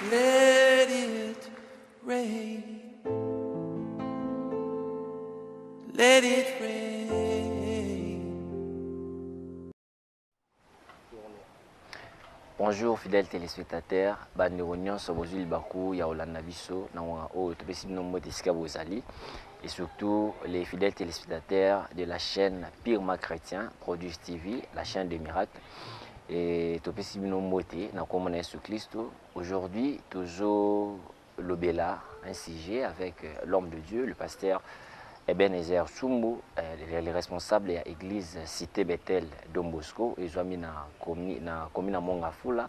let it rain. Let it rain. Bonjour fidèles téléspectateurs, Banderonion Sobozul Bakou, Yaolanda Biso, Nawa O, Topesi Nombo Tesika Bozali, et surtout les fidèles téléspectateurs de la chaîne Pirma Chrétien, Produce TV, la chaîne des miracles, et Topesi Nombo Te, Nakomona Yesu Christo. Aujourd'hui, toujours Lobela, un sujet avec l'homme de Dieu, le pasteur Ebenezer Sumbu, les responsables de l'église Cité Bethel Don Bosco, ils ont mis na commune Mongafula,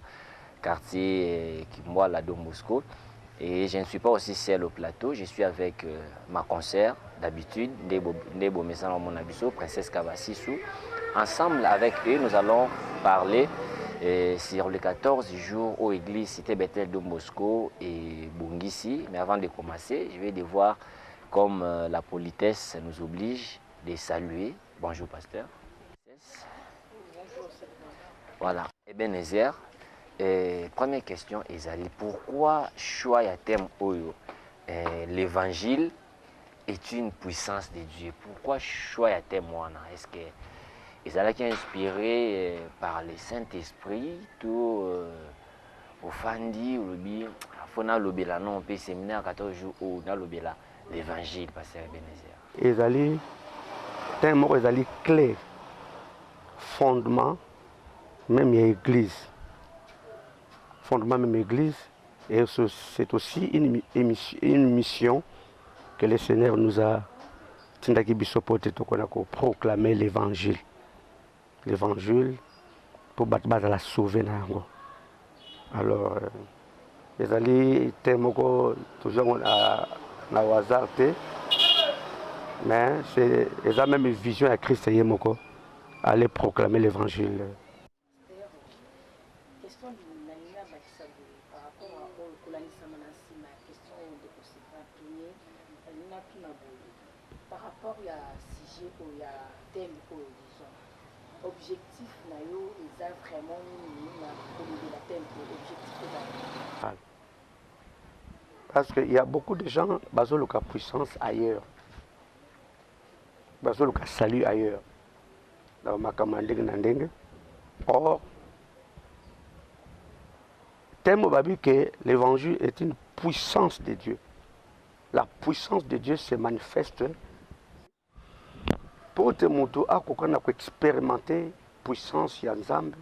quartier Kimwala Don Bosco. Et je ne suis pas aussi seul au plateau, je suis avec ma consoeur d'habitude, Nebo Mesana Monabiso, Princesse Kavassissou. Ensemble avec eux, nous allons parler sur les 14 jours aux églises Cité Bethel Don Bosco et Bungisi. Mais avant de commencer, je vais devoir, comme la politesse nous oblige, de saluer. Bonjour pasteur. Voilà. Ebenezer, première question, Ezali, pourquoi choix à thème Oyo l'évangile est une puissance de Dieu? Pourquoi choix à thème Wana? Est-ce que Ezali qui est inspiré par le Saint-Esprit tout au Fandi ou le Fona Lobela non peut séminaire 14 jours ou dans Lobela l'évangile, pasteur Ebenezer? Ezali thème Ezali clé fondement même l'église. Fondement même l'église. Et c'est aussi une mission que le Seigneur nous a proclamer l'évangile. L'évangile pour battre la sauver. Alors, Ezali thème toujours à hasard, mais c'est la même vision à Christ Yemoko, aller proclamer l'évangile. Par rapport à sujet ou à thème objectif nayo ils ont vraiment la thème objectif. Parce qu'il y a beaucoup de gens qui ont la puissance ailleurs, qui ont le salut ailleurs. Or, thème que l'évangile est une puissance de Dieu. La puissance de Dieu se manifeste pour te montrer à expérimenter la puissance Yanzambe,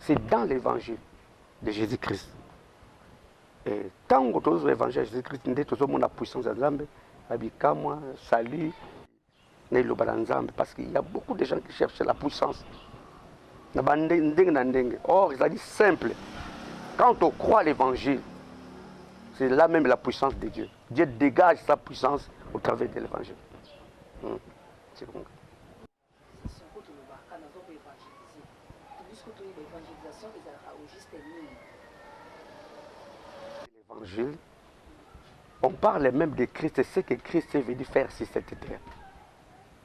c'est dans l'évangile de Jésus-Christ. Et tant que tu as l'évangile de Jésus-Christ, tu as la puissance Yanzambe, Abikamwa, salut, parce qu'il y a beaucoup de gens qui cherchent la puissance. Or, il dit simple. Quand on croit à l'évangile, c'est là même la puissance de Dieu. Dieu dégage sa puissance au travers de l'évangile. C'est bon. L'évangile, on parle même de Christ, c'est ce que Christ est venu faire sur cette terre.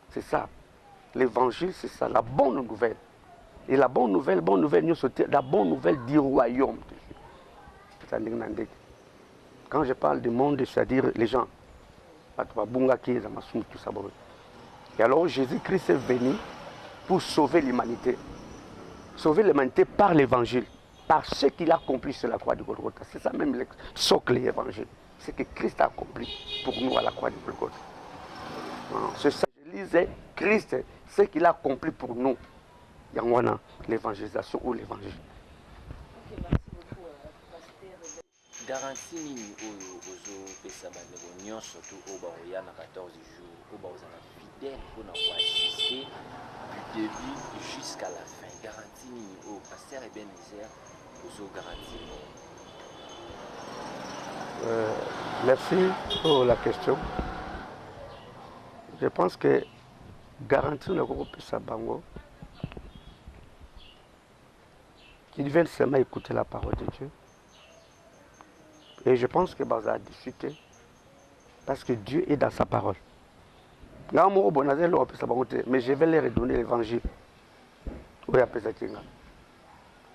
C'est ça. L'évangile, c'est ça, la bonne nouvelle. Et la bonne nouvelle, la bonne nouvelle du royaume de Dieu. Quand je parle du monde, c'est-à-dire les gens. Et alors Jésus-Christ est venu pour sauver l'humanité. Sauver l'humanité par l'évangile, par ce qu'il a accompli sur la croix de Golgotha. C'est ça même le socle de l'évangile. C'est que Christ a accompli pour nous à la croix de Golgotha. C'est ça. Je lisais Christ, ce qu'il a accompli pour nous. Il y a l'évangélisation ou l'évangile. Garantie nini ozo pesa bandeko nyonso to o baoya na 14 jours o baozana fidèle mpona koassister du début jusqu'à la fin. Garantie nini o pasteur Ebenezer ozo garantie? Merci pour la question. Je pense que garantie na ko pesa bango. Ils viennent seulement écouter la parole de Dieu. Et je pense que Baza a discuté parce que Dieu est dans sa parole. Mais je vais leur redonner l'évangile.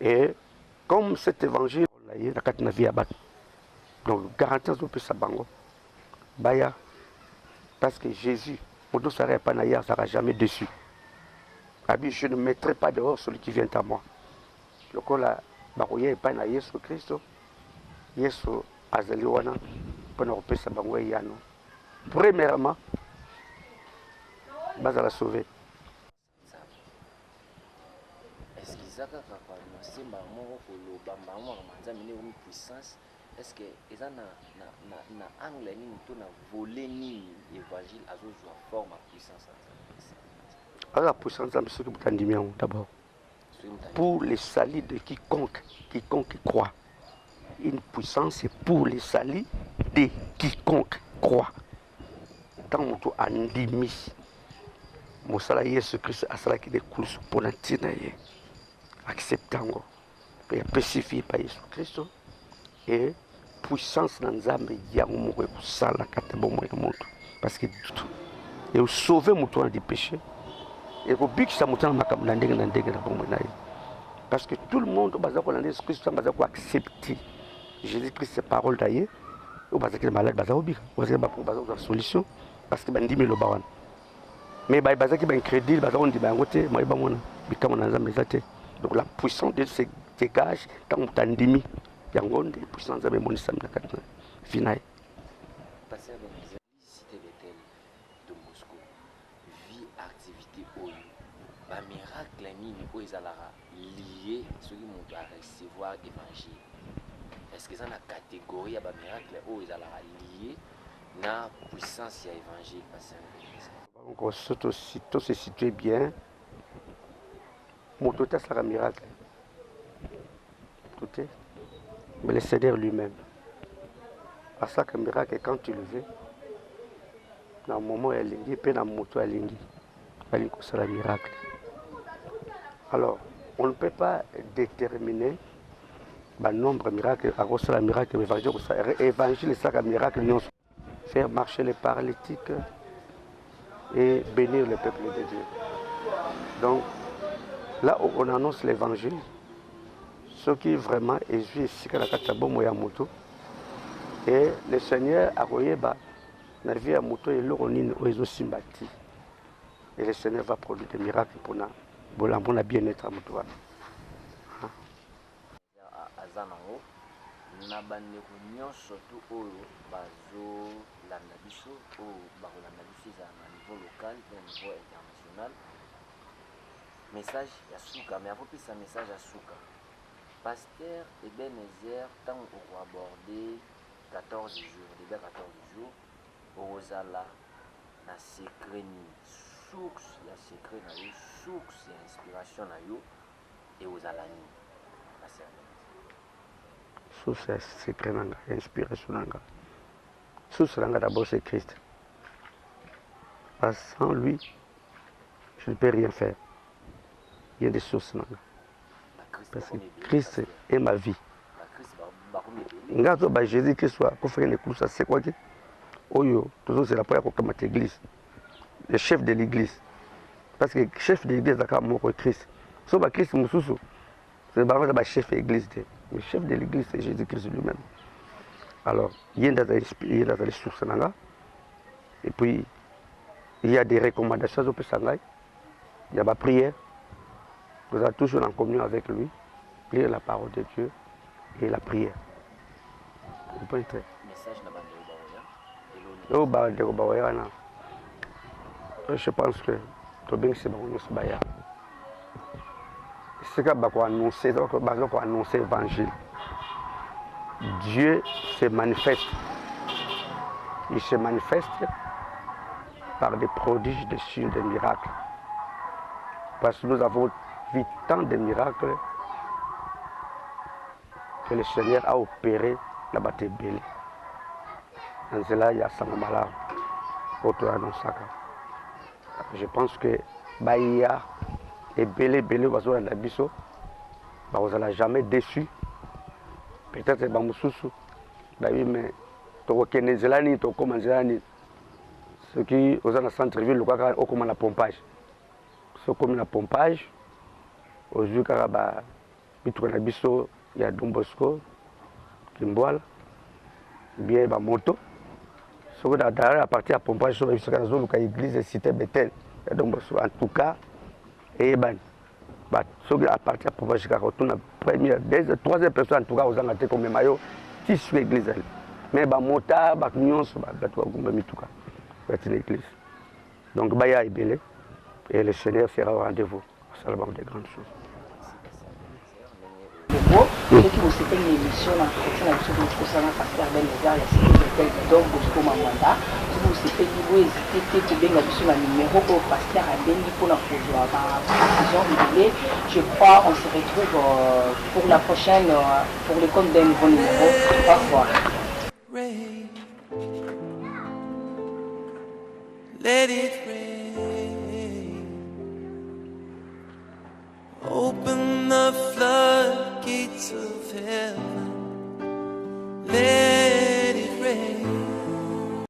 Et comme cet évangile, Donc, garantir que ça bango. Baya, parce que Jésus, mon dos ne pas naïa, ne sera jamais déçu. Je ne mettrai pas dehors celui qui vient à moi. Le coup là, barouye est pas naïa sur Christ. Yesu azaliwana pendant que ça bango yano. Premièrement, bas à la sauver. Est-ce qu'ils ont annoncé une puissance? Est-ce que ils ont na angle ni to na voler ni évangile à zo forme puissance? La puissance d'abord. Pour les salis de quiconque croit. Une puissance c'est pour les salis de quiconque croit. Tant que tu as endimi, mon salaire Jésus Christ a cela qui découle pour la tinaille. Acceptant, et pacifié par Jésus Christ et puissance dans Nzambe yango ko sala katebo mo moto parce que et sauver moto du péché et ko bikisa moto na makambo na ndenge na bomo na ye parce que tout le monde baza ko na Jésus Christ baza ko accepter Jésus Christ ses paroles d'ailleurs ou baza que malade baza obika baza ko solution parce que bandimi lo bawana mais baza ki ba incrédule baza on dit ba ngote moi ba mona bikama na Nzambe zate. Donc la puissance de se dégage dans Tandimi. Il y a une puissance de mon islam de Finaï. Pasteur Benizia, cité Bethel de Moscou, vie, activité, oyo. Ba miracle ni ni oyo ezalaka lié ceux qui m'ont à recevoir évangile. Est-ce que ça na catégorie ba miracle oyo ezalaka lié na puissance ya évangile pasteur Benizia? Donc surtout se situer bien. Mon tout est un miracle. Tout est. Mais le Seigneur lui-même. À ça qu'un miracle, quand tu le veux, dans le moment où il est puis dans le moto il c'est un miracle. Alors, on ne peut pas déterminer le nombre de miracles à cause de miracle. L'évangile, c'est un miracle. Faire marcher les paralytiques et bénir le peuple de Dieu. Donc, là où on annonce l'évangile, ce qui vraiment est juste et le Seigneur a koyeba na vie à moto et l'oronine oizo simbati et le Seigneur va produire des miracles pour na bien-être à moto. Azanango na bandeko nyonso tu oyo bazo landa biso oyo bakolanda biso eza na niveau local et na niveau international. Message ya suka mais avant plus un message à suka. Pasteur Ebenezer tant on va aborder 14 jours, déjà 14 jours au Rosala na secret ni source ya secret na yo, source ya inspiration na yo et aux alani. Pasteur source ya secret nanga, inspiration nanga. Source nanga d'abord c'est Christ. Parce que sans lui, je ne peux rien faire. Il y a des sources nanga. Parce que Christ est ma vie. Ngato ba Jésus Christ soit pour faire les courses, c'est quoi que Oyo, toujours c'est la première fois que l'église. Le chef de l'église. Parce que le chef de l'église c'est mon Christ. So ba Christ mususu. C'est le chef de l'église. Le chef de l'église c'est Jésus Christ lui-même. Alors, il y a des sources nanga. Et puis il y a des recommandations au Pessangai. Il y a ma prière. Nous sommes toujours en communion avec lui, lire la parole de Dieu et la prière. Vous pouvez entrer. Je pense que c'est bon. C'est qu'on annoncer l'évangile. Dieu se manifeste. Il se manifeste par des prodiges, des signes, des miracles. Parce que nous avons vu tant de miracles que le Seigneur a opéré la bataille belle. Dans cela, il y a Sangamala, je pense que Bahia et Belé Bazo dans la biso, vous n'allez jamais déçu. Peut-être que Bamoussou, mais Tokokenezélani, Tokomanzélani, ce qui aux dans le centre-ville, au comme la pompage. Ce comme la pompage, aux yeux Karaba, il y a Don Bosco, Kimboal, bien ba moto. Ce que à partir à pompage sur la zone où l'église est cité Bethel. Donc en tout cas, et ben, à partir à pompage car on a première, deuxième, troisième personne en tout cas aux angatés comme maillot qui suit l'église. Mais ba mota, ba nyons, ba toi comme mi tout cas. C'est l'église. Donc baya est belé et le Seigneur sera au rendez-vous. Ça va des grandes choses. Ceux qui vous c'était une émission dans la question de concernant pasteur Ben Lézard, la cité de tel donc Bosco Mamanda. Si vous c'était vous hésitez que bien la sur le numéro pour pasteur à Ben pour la précision régulier. Je crois on se retrouve pour la prochaine pour le compte d'un nouveau numéro. Au revoir.